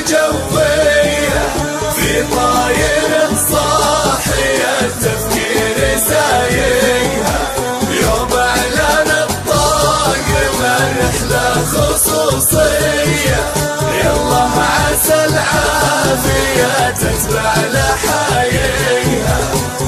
جوية في طاير صاحي التفكير سايقها، يوم اعلان الطاقم الرحلة خصوصية، يلا عسى العافية تتبع لحايقها،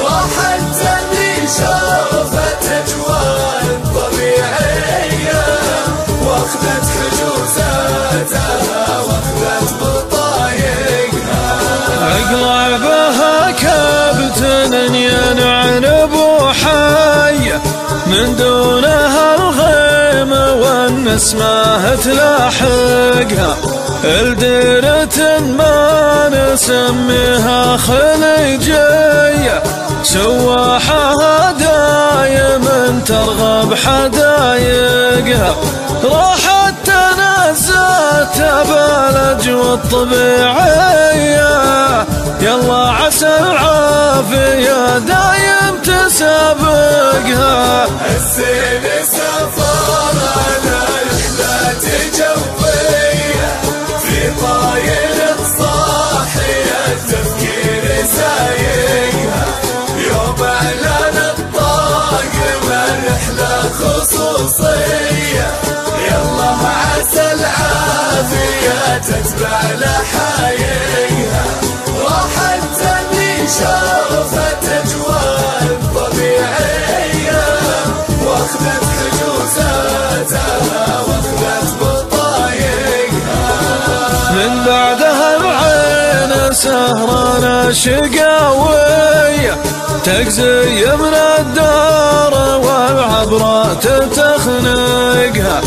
راحت اللي شافت اجواء طبيعية واخذت حجوزاتها واخذت بطايقها. اقلع بها كابتن ينعن ابو حي، من دونها الغيم والنسمة تلاحقها، الديرة ما نسميها خليجية، سواحها دايما ترغب حدايقها، راحت تنزهت بالاجواء الطبيعية، يلا عسى العافية دايم تسابقها. الزين سفر على رحلة جوية في طاير صاحي التفكير سايقها، يوم اعلان الطاقم الرحلة خصوصية، يلا عسى العافية تتبع لحايقها، راحت اللي شافت اجواء طبيعية واخذت حجوزاتها واخذت بطايقها. من بعدها بعين سهرانة شقاوية، تجزي من الدار والعبرات تخنقها،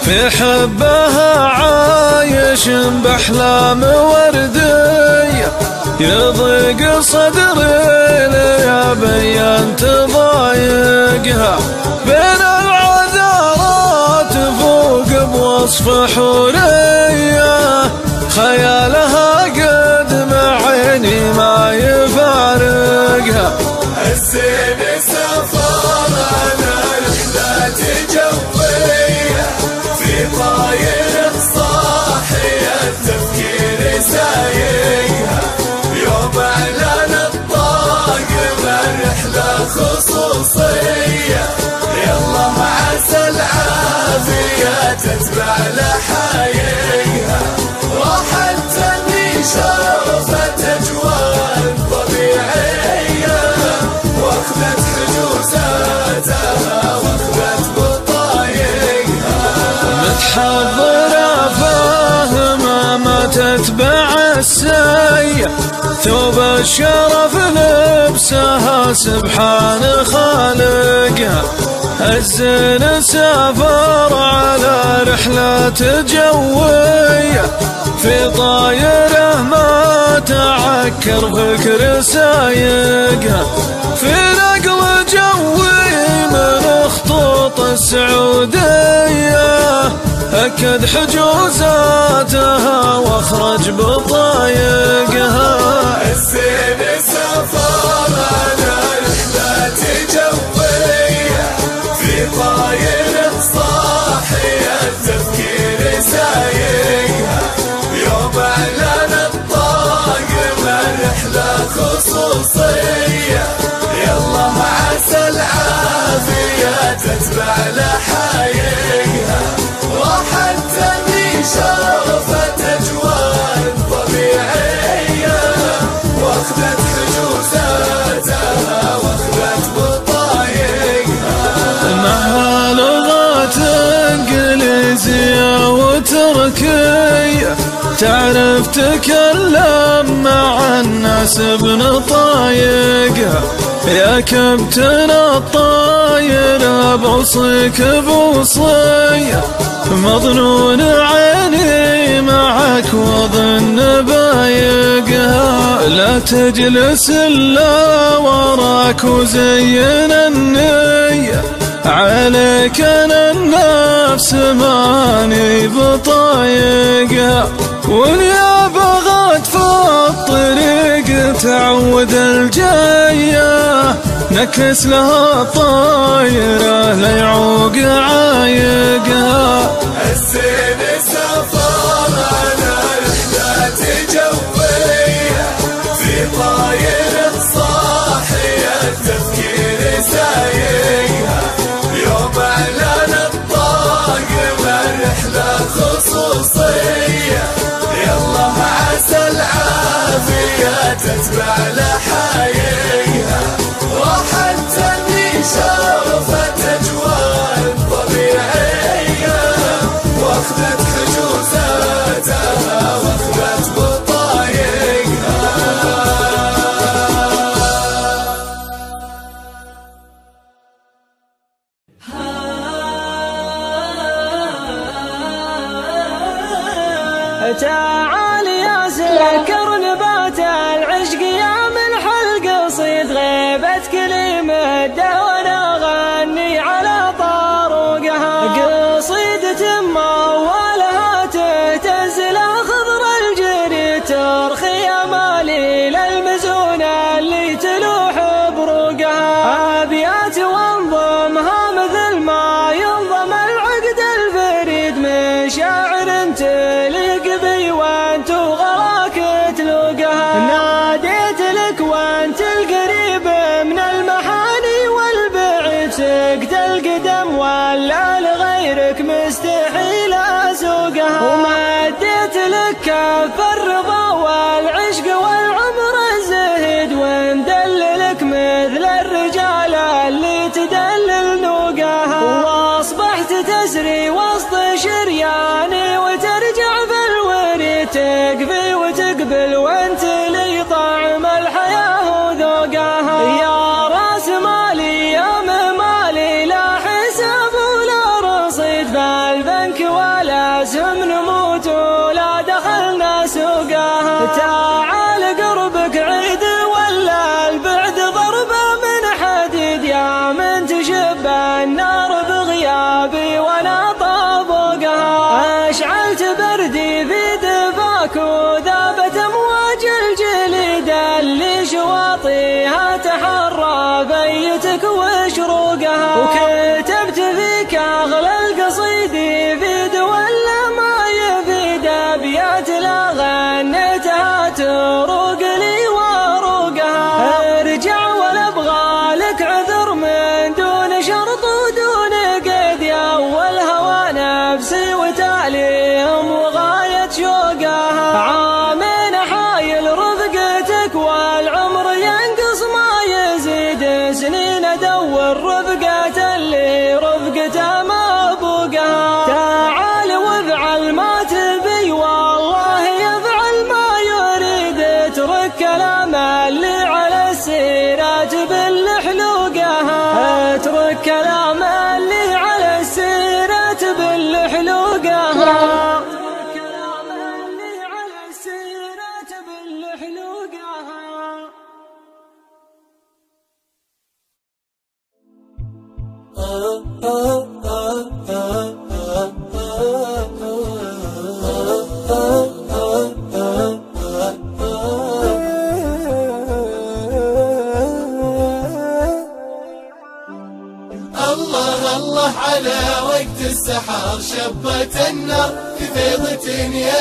في حبها عايش بأحلام وردية، يضيق صدري ليا بيان تضايقها، بين العذارات فوق بوصف حورية، خيالها قد مع عيني ما يفارقها. الزين سفر على رحلة جوية في طاير صاحي التفكير سايقها، يوم اعلان الطاقم الرحلة خصوصية، يلا عسى العافية تتبع لحايقها، راحت اللي شافت اجواء طبيعية واخذت حجوزاتها واخذت بطايقها. متحضرة فاهمة ما تتبع السيء، ثوب الشرف لبسها سبحان خالقها، الزين سافر على رحلة جوية، في طايره ما تعكر فكر سايقها، في نقل جوي من خطوط السعودية، أكد حجوزاتها واخرج بطايقها. الزين سافر على رحلة جوية في طاير صاحي التفكير سايقها، يوم اعلان الطاقم الرحلة خصوصية، يلا عسى العافية تتبع لحايقها، راحت اللي شافت اجواء طبيعية واخذت حجوزاتها واخذت بطايقها. معها لغات انجليزية وتركية، تعرف تكلم مع الناس بنطايقها، يا كابتن الطاير بوصيك بوصية، مظنون عيني معك واظن بايقها، لا تجلس الا وراك وزين النية، عليك انا النفس ماني بطايقها، واليا بغت في الطريق تعود الجاية، نكس لها طايرة ليعوق عايقها. الزين سافر على رحلة تتبع لحايقها، راحت تني شافت أجواء طبيعية، واخذت حجوزاتها واخذت بطايقها. تعال يا سكر نبات العشق يا من حلق قصيد غيبة كلمة وانا اغني على طاروقها، قصيدة موالها تهتز خضر الجري ترخي امالي للمزون اللي تلوح بروقها، ابيات وانظمها مثل ما ينظم العقد الفريد من شاعر تليق بي وانت وغلاك تلوقها، ناديت لك وانت القريب من المحاني والبعيد، سقت القدم ولا لغيرك مستحيل اسوقها، ومديت لك كف الرضا والعشق والعمر الزهيد، وندللك مثل الرجال اللي تدلل نوقها، واصبحت تسري وسط شرياني وترجع بالوريد، تقفي وتقبل وانت لي طعم الحياة وذوقها، يا راس مالي يا مالي لا حساب ولا رصيد، بالبنك ولا سهم نموت ولا دخلنا سوقها، تعال قربك عيد ولا البعد ضربة من حديد، يا من تشب النار بغيابي وانا طابقها، اشعلت بردي في دفاك وذابت امواج الجليد اللي شواطيها تحرى بيتك وشروقها، وكتبت فيك اغلى القصيد يفيد ولا ما يفيد، ابيات لا غنيتها تروق لي واروقها، ارجع ولا ابغى لك عذر من دون شرط ودون قيد، يا اول هوى نفسي وتاليهم وغاية شوقها، عامين حايل رفقتك والعمر ينقص ما يزيد، سنين ادور رفقة اللي رفقته ما بوقها، تعال وافعل ما تبي والله يفعل ما يريد، اترك كلام اللي على السيرات بالحلوقها، اترك كلام اللي على السيرات بالحلوقها، كلام اللي على السيرات بالحلوقها. الله الله على وقت السحر شبت النار في فيضة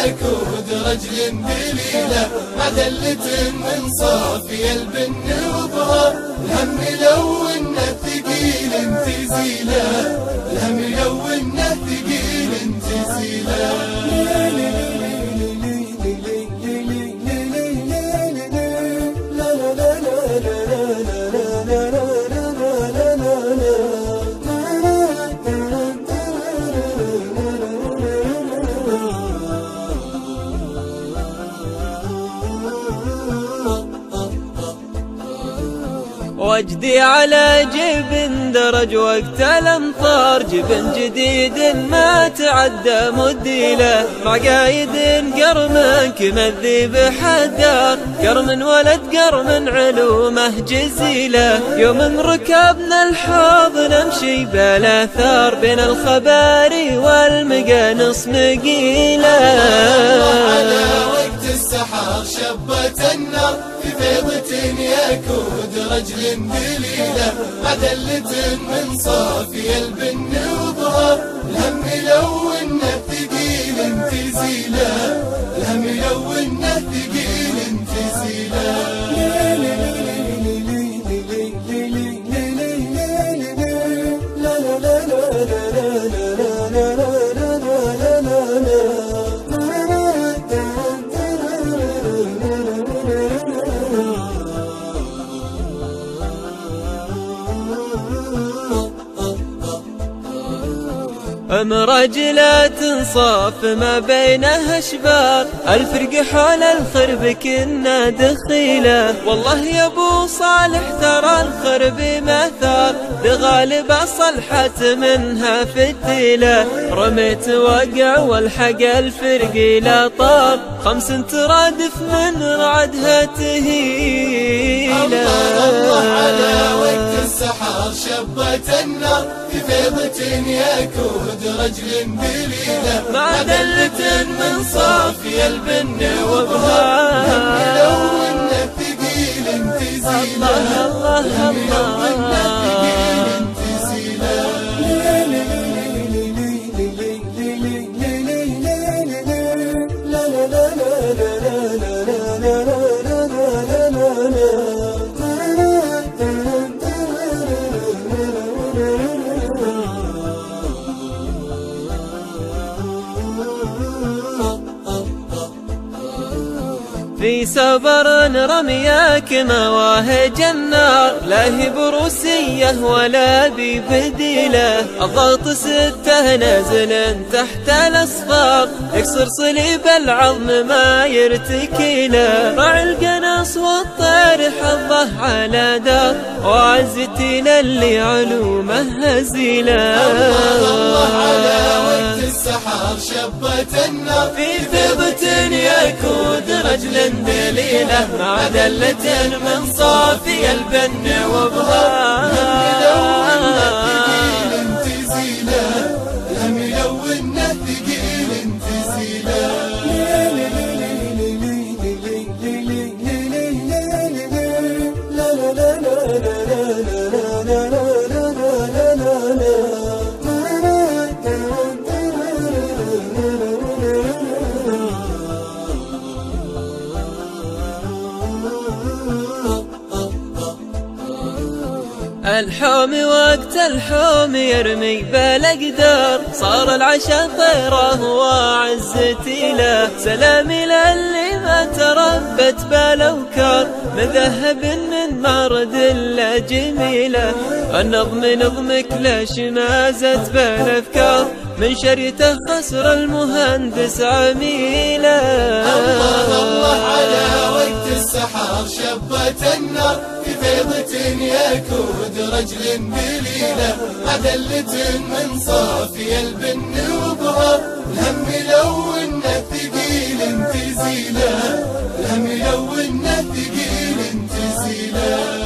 يكود رجل دليله، معدلة من صافي البن وبهار، الهم لو انه ثقيل تزيله، الهم لو انه ثقيل تزيله. وجدي على جبن درج وقت الامطار، جبن جديد ما تعدى مديله، مع قايد قرم كمذيب حدار، قرم ولد قرم علومه جزيله، يوم ركبنا الحوض نمشي بالاثار، بين الخباري والمقانص مقيله. السحر شبت النار في فيضة يكود رجل دليله، معدلة من صافي البن وبهار، الهم لو انه ثقيل تزيله، الهم لو انه ثقيل تزيله. مرجلة تنصاف ما بينها اشبار، الفرق حول الخرب كنا دخيله. والله يا ابو صالح ترى الخرب مثار، بغالب صلحت منها فتيله. رميت وقع والحق الفرق لا طار، 5 ترادف من رعدها تهيله. الله على وقت السحر شبت النار، في فيضة يكود رجل دليله. مع دلة من صافي البن وبهار، يلون الثقيل تزيله. الله في سبر رمياك مواهج النار، لا هي بروسية ولا ببديلة. الضغط 6 نازل تحت الأصفار، يكسر صليب العظم ما يرتكيله. راعي القناص والطير حظه على دار، وعزتي للي علومه هزيله. الله على وقت السحر شبت النار، في فيضة يكود رجل دليله. مع دلة من صافي البن وبهار، هم يلون الثقيل تزيله. الحوم وقت الحوم يرمي بالاقدار، صار العشا طيره وعزتي له. سلامي للي ما تربت بالاوكار، مذهب من مرد الا جميله. النظم نظمك ليش ما زت بالافكار، من شريته خسر المهندس عميله. الله على وقت السحر شبت النار، في فيضة يكود رجل دليله. عدلة من صافي البن وبهار، الهم يلون الثقيل تزيله. الهم يلون الثقيل تزيله.